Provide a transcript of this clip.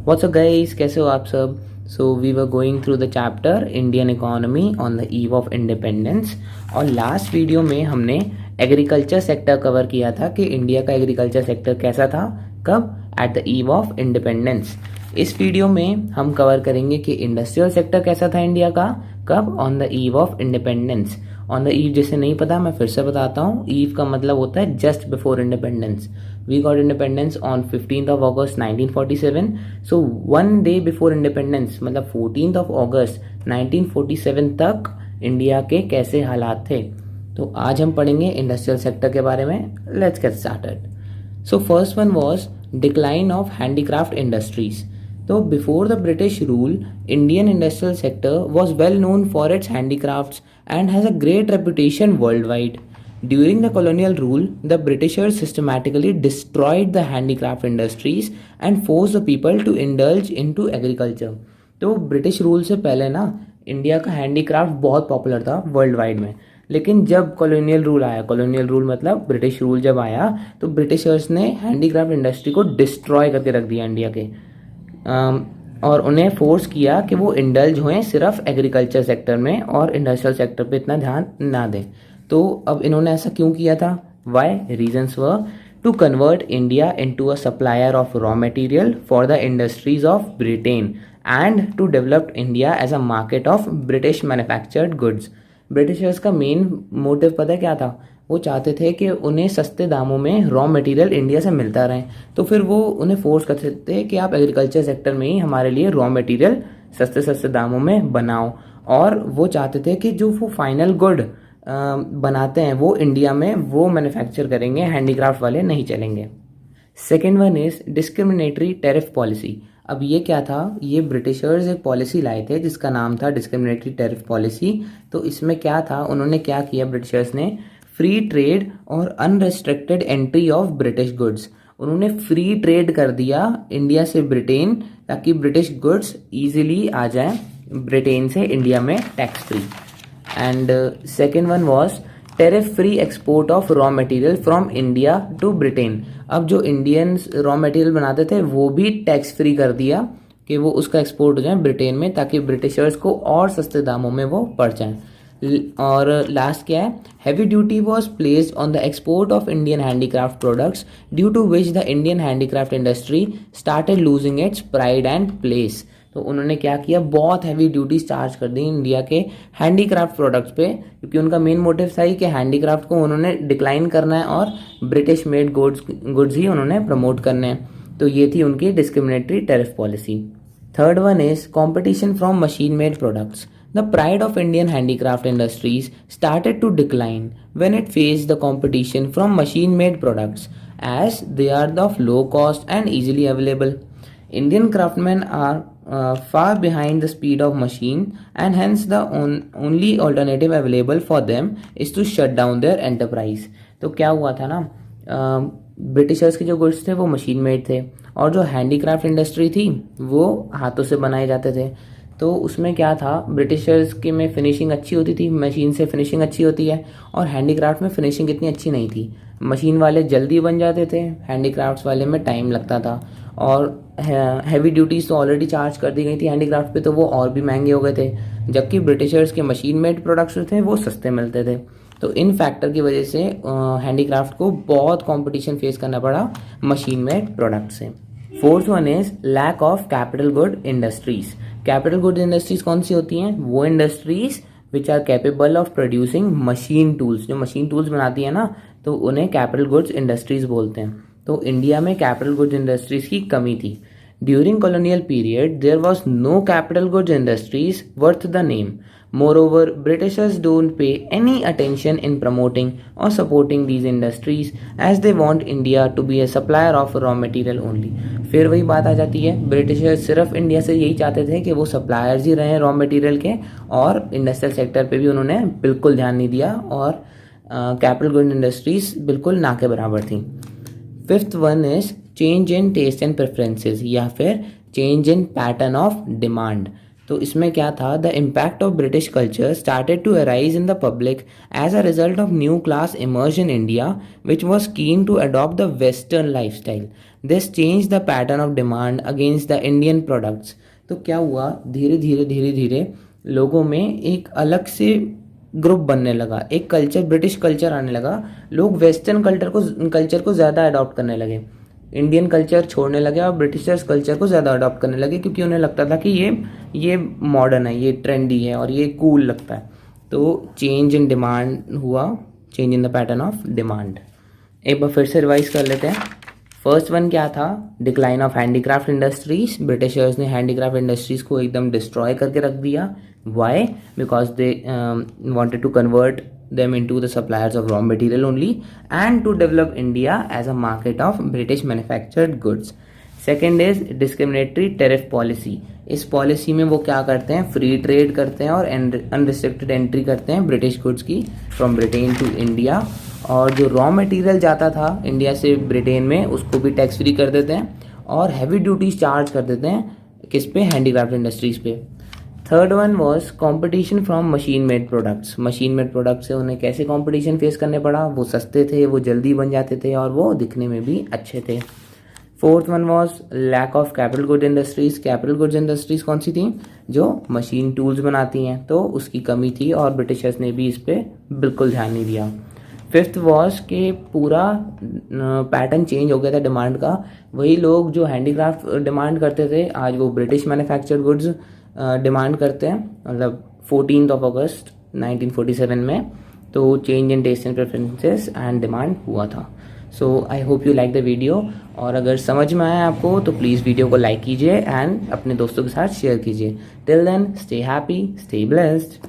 What's up guys, कैसे हो आप सब। So we were going through the chapter Indian economy on the eve of independence. और last video में हमने एग्रीकल्चर सेक्टर कवर किया था कि इंडिया का एग्रीकल्चर सेक्टर कैसा था, कब, at the eve of independence. इस वीडियो में हम कवर करेंगे कि इंडस्ट्रियल सेक्टर कैसा था इंडिया का, कब, on the eve of independence. On the ewe जैसे नहीं पता, मैं फिर से बताता हूँ। ईव का मतलब होता है just before independence. We got independence on 15th of August 1947. So one day before independence मतलब 14th of August 1947 तक इंडिया के कैसे हालात थे। तो आज हम पढ़ेंगे इंडस्ट्रियल सेक्टर के बारे में। Let's get started. So first one was decline of handicraft industries. तो before the British rule, Indian industrial sector was well known for its handicrafts and has a great reputation worldwide. During the colonial rule, the Britishers systematically destroyed the handicraft industries and forced the people to indulge into agriculture. तो British rule से पहले ना India का handicraft बहुत popular था world wide में। लेकिन जब कॉलोनियल रूल आया, कॉलोनियल रूल मतलब ब्रिटिश रूल जब आया, तो ब्रिटिशर्स ने हैंडीक्राफ्ट इंडस्ट्री को डिस्ट्रॉय करके रख दिया इंडिया के। और उन्हें फोर्स किया कि वो इंडल्ज हों सिर्फ एग्रीकल्चर सेक्टर में और इंडस्ट्रियल सेक्टर पे इतना ध्यान ना दें। तो अब इन्होंने ऐसा क्यों किया था? Why reasons were to convert India into a supplier of raw material for the industries of Britain and to develop India as a market of British manufactured goods. Britishers का मेन मोटिव पता है क्या था? वो चाहते थे कि उन्हें सस्ते दामों में रॉ मटेरियल इंडिया से मिलता रहे, तो फिर वो उन्हें फोर्स करते थे कि आप एग्रीकल्चर सेक्टर में ही हमारे लिए रॉ मटेरियल सस्ते सस्ते दामों में बनाओ। और वो चाहते थे कि जो वो फाइनल गुड बनाते हैं वो इंडिया में वो मैन्युफैक्चर करेंगे, हैंडीक्राफ्ट वाले नहीं चलेंगे। Second one is discriminatory tariff policy. अब ये क्या था? ये ब्रिटिशर्स एक पॉलिसी लाए थे जिसका नाम था डिस्क्रिमिनेटरी टैरिफ पॉलिसी। तो इसमें क्या था, उन्होंने क्या किया ब्रिटिशर्स ने? फ्री ट्रेड और unrestricted entry of British goods. उन्होंने फ्री ट्रेड कर दिया इंडिया से ब्रिटेन, ताकि ब्रिटिश गुड्स इजीली आ जाए ब्रिटेन से इंडिया में tax free. And second one was tariff free export of raw material from India to Britain. अब जो इंडियंस रॉ मटेरियल बनाते थे वो भी टैक्स फ्री कर दिया कि वो उसका एक्सपोर्ट हो जाए ब्रिटेन में, ताकि ब्रिटिशर्स को और सस्ते दामों में वो पड़ जाए। और लास्ट क्या है? Heavy duty was placed on the export of Indian handicraft products due to which the Indian handicraft industry started losing its pride and place. तो उन्होंने क्या किया? बहुत हैवी ड्यूटीज चार्ज कर दी इंडिया के हैंडीक्राफ्ट प्रोडक्ट्स पे, क्योंकि उनका मेन मोटिव था ही कि हैंडीक्राफ्ट को उन्होंने डिक्लाइन करना है और ब्रिटिश मेड गुड्स ही उन्होंने प्रमोट करने हैं। तो ये थी उनकी discriminatory tariff policy. Third one is competition from machine made products. The pride of Indian handicraft industries started to decline when it faced the competition from machine-made products, as they are of low cost and easily available. Indian craftsmen are far behind the speed of machine, and hence the only alternative available for them is to shut down their enterprise. तो क्या हुआ था ना, Britishers के जो goods थे वो machine made थे और जो हैंडीक्राफ्ट इंडस्ट्री थी वो हाथों से बनाए जाते थे। तो उसमें क्या था, ब्रिटिशर्स के में फिनिशिंग अच्छी होती थी, मशीन से फिनिशिंग अच्छी होती है, और हैंडीक्राफ्ट में फिनिशिंग इतनी अच्छी नहीं थी। मशीन वाले जल्दी बन जाते थे, हैंडीक्राफ्ट्स वाले में टाइम लगता था। और हैवी ड्यूटीज तो ऑलरेडी चार्ज कर दी गई थी हैंडीक्राफ्ट पे, तो वो और भी महंगे हो गए थे, जबकि ब्रिटिशर्स के मशीन मेड प्रोडक्ट्स थे वो सस्ते मिलते थे। तो इन फैक्टर की वजह से हैंडीक्राफ्ट को बहुत कॉम्पिटिशन फेस करना पड़ा मशीन मेड प्रोडक्ट से। Fourth one is lack of capital good industries. Capital good industries कौन सी होती हैं? वो industries which are capable of producing machine tools. जो मशीन टूल्स बनाती है ना, तो उन्हें कैपिटल गुड्स इंडस्ट्रीज बोलते हैं। तो इंडिया में कैपिटल गुड्स इंडस्ट्रीज की कमी थी. During colonial period, there was no capital goods industries worth the name. Moreover, Britishers don't pay any attention in promoting or supporting these industries, as they want India to be a supplier of raw material only. फिर वही बात आ जाती है, Britishers सिर्फ India से यही चाहते थे कि वो सप्लायर्स ही रहें रॉ मटेरियल के, और इंडस्ट्रियल सेक्टर पे भी उन्होंने बिल्कुल ध्यान नहीं दिया, और कैपिटल गुड इंडस्ट्रीज बिल्कुल ना के बराबर थी। Fifth one is change in taste and preferences, या फिर change in pattern of demand. तो इसमें क्या था, the impact of British culture started to arise in the public as a result of new class emerge in India which was keen to adopt the western life style. This change the pattern of demand against the Indian products. तो क्या हुआ, धीरे धीरे लोगों में एक अलग से ग्रुप बनने लगा, एक कल्चर, ब्रिटिश कल्चर आने लगा. लोग वेस्टर्न कल्चर को ज़्यादा अडॉप्ट करने लगे, इंडियन कल्चर छोड़ने लगे और ब्रिटिशर्स कल्चर को ज़्यादा अडॉप्ट करने लगे, क्योंकि उन्हें लगता था कि ये मॉडर्न है, ये ट्रेंडी है और ये कूल लगता है. तो चेंज इन डिमांड हुआ, change in the pattern of demand. एक बार फिर से रिवाइज कर लेते हैं. फर्स्ट वन क्या था, decline of handicraft industries. Britishers ने हैंडीक्राफ्ट इंडस्ट्रीज को एकदम डिस्ट्रॉय करके रख दिया. Why? Because they wanted to convert them into the suppliers of raw material only and to develop India as a market of British manufactured goods. Second is discriminatory tariff policy. इस policy में वो क्या करते हैं, free trade करते हैं और unrestricted entry करते हैं ब्रिटिश गुड्स की फ्रॉम ब्रिटेन टू इंडिया. और जो रॉ मटेरियल जाता था इंडिया से ब्रिटेन में, उसको भी टैक्स फ्री कर देते हैं और हैवी ड्यूटीज चार्ज कर देते हैं. किस पे? हैंडीक्राफ्ट इंडस्ट्रीज पे. Third one was competition from machine made products. Machine made product से उन्हें कैसे कॉम्पिटिशन फेस करने पड़ा, वो सस्ते थे, वो जल्दी बन जाते थे और वो दिखने में भी अच्छे थे. Fourth one was lack of capital good industries. Capital goods industries कौन सी थी? जो मशीन टूल्स बनाती हैं, तो उसकी कमी थी और ब्रिटिशर्स ने भी इस पर बिल्कुल ध्यान नहीं दिया. फिफ्थ वॉज के पूरा पैटर्न चेंज हो गया था डिमांड का. वही लोग जो हैंडीक्राफ्ट डिमांड करते थे, आज वो ब्रिटिश मैन्युफैक्चर्ड गुड्स डिमांड करते हैं, मतलब 14 अगस्त 1947 में. तो change in taste and preferences and demand हुआ था. So I hope you like the video. और अगर समझ में आया आपको तो प्लीज़ वीडियो को लाइक कीजिए एंड अपने दोस्तों के साथ शेयर कीजिए. Till then, stay happy, stay blessed.